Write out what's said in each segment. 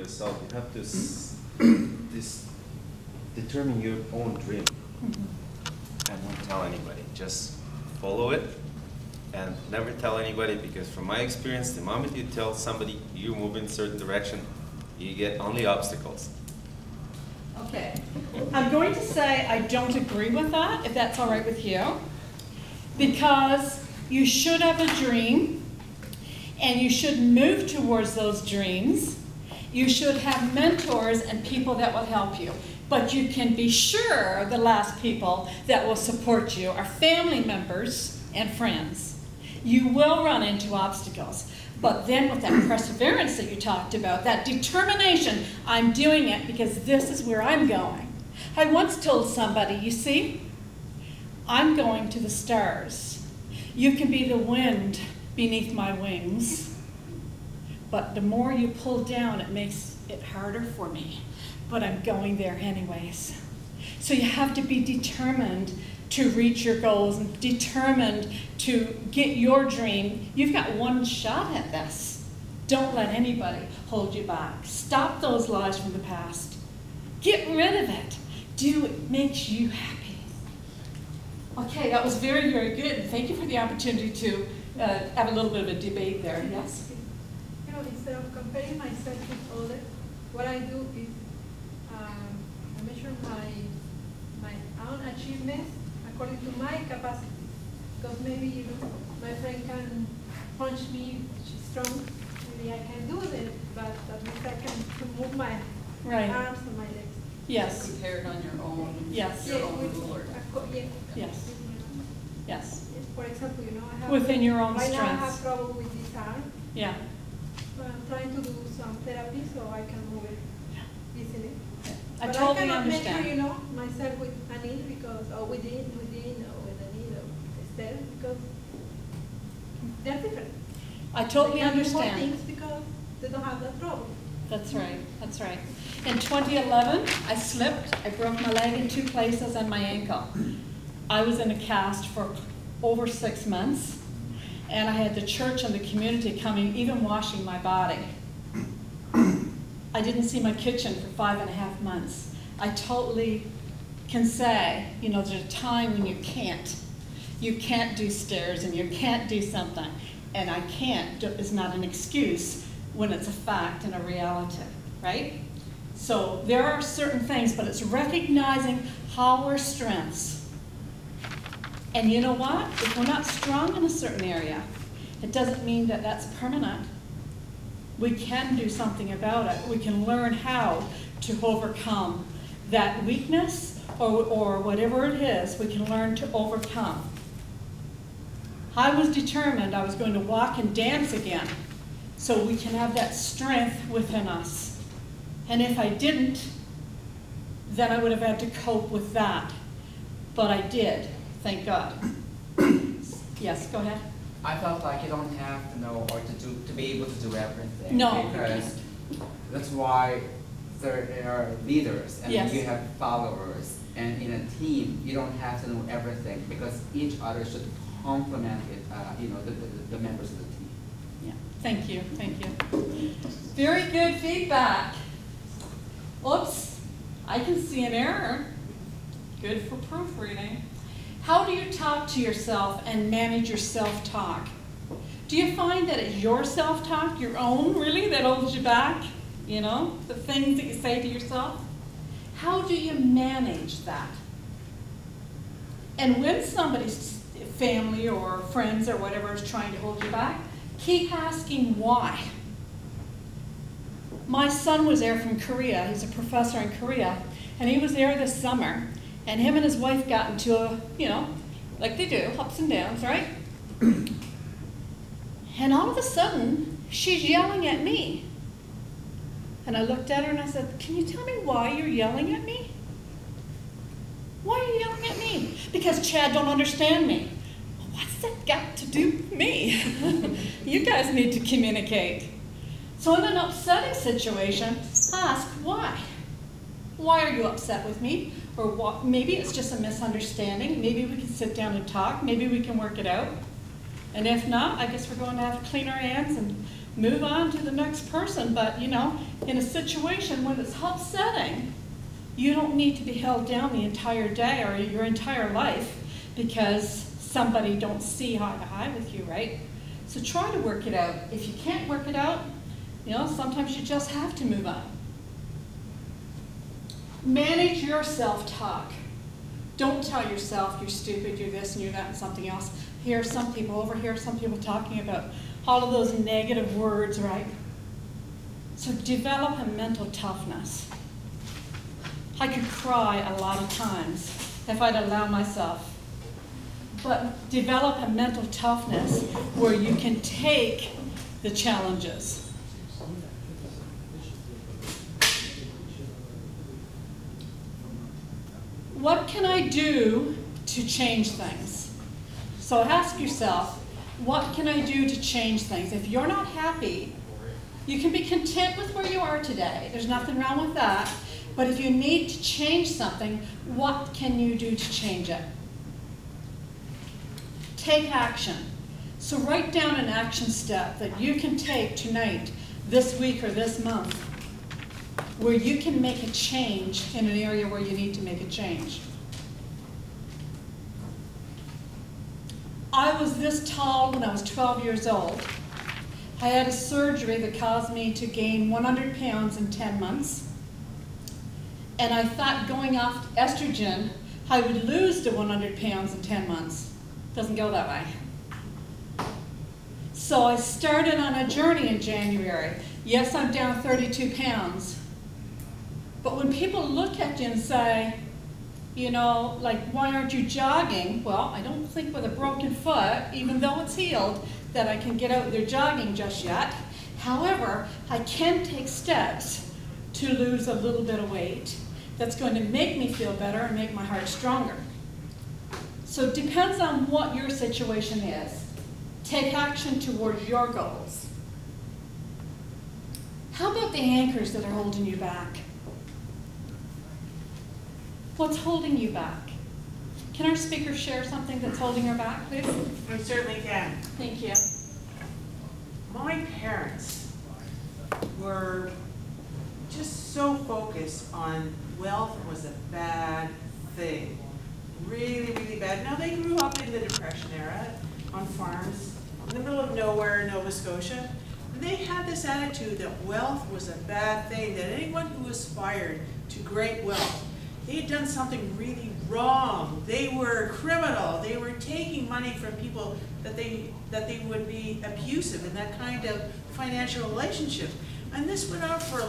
yourself. You have to determine your own dream. And don't tell anybody. Just follow it and never tell anybody, because from my experience, the moment you tell somebody you move in a certain direction, you get only obstacles. Okay. I'm going to say I don't agree with that, if that's all right with you, because you should have a dream, and you should move towards those dreams. You should have mentors and people that will help you. But you can be sure the last people that will support you are family members and friends. You will run into obstacles. But then with that perseverance that you talked about, that determination, I'm doing it because this is where I'm going. I once told somebody, you see, I'm going to the stars. You can be the wind beneath my wings, but the more you pull down, it makes it harder for me. But I'm going there anyways. So you have to be determined to reach your goals and determined to get your dream. You've got one shot at this. Don't let anybody hold you back. Stop those lies from the past. Get rid of it. Do what makes you happy. Okay, that was very, very good. Thank you for the opportunity to have a little bit of a debate there. Yes? You know, instead of comparing myself with others, what I do is I measure my own achievements according to my capacity. Because maybe, you know, my friend can punch me, she's strong, maybe I can do it, but at least I can move my arms and my legs. Yes. Compared on your own. Yes. Your own ruler. Yes. Yes. For example, you know, I have within your own right strengths. now I have trouble with this arm. Yeah. So I'm trying to do some therapy so I can move it easily. I but totally I cannot understand. measure, you know, myself with a knee because, or within, or with a knee, or instead, because they're different. I totally they can do more understand. things because they don't have that trouble. That's right. That's right. In 2011, I slipped. I broke my leg in 2 places and my ankle. I was in a cast for over 6 months, and I had the church and the community coming, even washing my body. I didn't see my kitchen for 5.5 months. I totally can say, you know, there's a time when you can't. You can't do stairs and you can't do something. And I can't is not an excuse when it's a fact and a reality, right? So there are certain things, but it's recognizing our strengths. And you know what? If we're not strong in a certain area, it doesn't mean that that's permanent. We can do something about it. We can learn how to overcome that weakness or whatever it is, we can learn to overcome. I was determined I was going to walk and dance again so we can have that strength within us. And if I didn't, then I would have had to cope with that. But I did, thank God. Yes, go ahead. I felt like you don't have to know or to be able to do everything. No, because that's why there are leaders and yes. you have followers. And in a team, you don't have to know everything because each other should complement it. You know, the members of the team. Yeah. Thank you. Thank you. Very good feedback. Oops, I can see an error. Good for proofreading. How do you talk to yourself and manage your self-talk? Do you find that it's your self-talk, your own, really, that holds you back? You know, the things that you say to yourself? How do you manage that? And when somebody's family or friends or whatever is trying to hold you back, keep asking why. My son was there from Korea. He's a professor in Korea, and he was there this summer. And him and his wife got into a, you know, like they do, ups and downs, right? And all of a sudden, she's yelling at me. And I looked at her and I said, can you tell me why you're yelling at me? Why are you yelling at me? Because Chad don't understand me. What's that got to do with me? You guys need to communicate. So in an upsetting situation, ask why. Why are you upset with me? Or what, maybe it's just a misunderstanding. Maybe we can sit down and talk. Maybe we can work it out. And if not, I guess we're going to have to clean our hands and move on to the next person. But, you know, in a situation when it's upsetting, you don't need to be held down the entire day or your entire life because somebody don't see eye to eye with you, right? So try to work it out. If you can't work it out, you know, sometimes you just have to move on. Manage your self-talk. Don't tell yourself you're stupid, you're this and you're that and something else. Here are some people, over here are some people talking about all of those negative words, right? So develop a mental toughness. I could cry a lot of times if I'd allow myself. But develop a mental toughness where you can take the challenges. What can I do to change things? So ask yourself, what can I do to change things? If you're not happy, you can be content with where you are today. There's nothing wrong with that. But if you need to change something, what can you do to change it? Take action. So write down an action step that you can take tonight, this week, or this month, where you can make a change in an area where you need to make a change. I was this tall when I was 12 years old. I had a surgery that caused me to gain 100 pounds in 10 months. And I thought going off estrogen, I would lose the 100 pounds in 10 months. Doesn't go that way. So I started on a journey in January. Yes, I'm down 32 pounds. But when people look at you and say, you know, like, why aren't you jogging? Well, I don't think with a broken foot, even though it's healed, that I can get out there jogging just yet. However, I can take steps to lose a little bit of weight that's going to make me feel better and make my heart stronger. So it depends on what your situation is. Take action towards your goals. How about the anchors that are holding you back? What's holding you back? Can our speaker share something that's holding her back, please? I certainly can. Thank you. My parents were just so focused on wealth was a bad thing. Really, really bad. Now, they grew up in the Depression era on farms in the middle of nowhere in Nova Scotia. And they had this attitude that wealth was a bad thing, that anyone who aspired to great wealth, they had done something really wrong. They were criminal. They were taking money from people that they would be abusive in that kind of financial relationship. And this went on for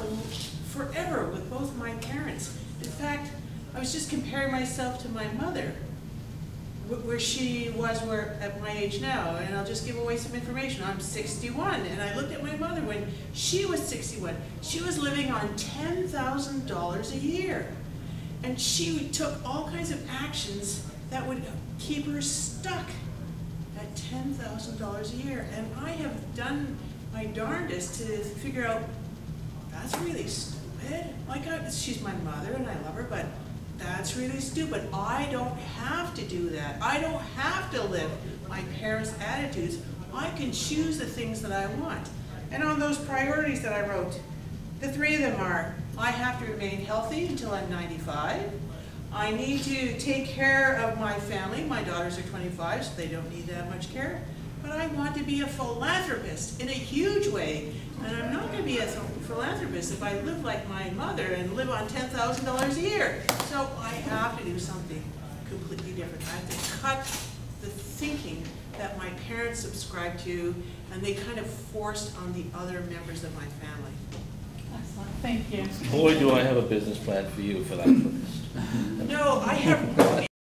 forever with both my parents. In fact, I was just comparing myself to my mother, where she was at my age now, and I'll just give away some information. I'm 61, and I looked at my mother when she was 61. She was living on $10,000 a year. And she took all kinds of actions that would keep her stuck at $10,000 a year. And I have done my darndest to figure out, that's really stupid. Like, she's my mother and I love her, but that's really stupid. I don't have to do that. I don't have to live my parents' attitudes. I can choose the things that I want. And on those priorities that I wrote, the three of them are, I have to remain healthy until I'm 95. I need to take care of my family. My daughters are 25, so they don't need that much care. But I want to be a philanthropist in a huge way. And I'm not going to be a philanthropist if I live like my mother and live on $10,000 a year. So I have to do something completely different. I have to cut the thinking that my parents subscribed to and they kind of forced on the other members of my family. Excellent. Thank you. Boy, do I have a business plan for you, philanthropist. No, I have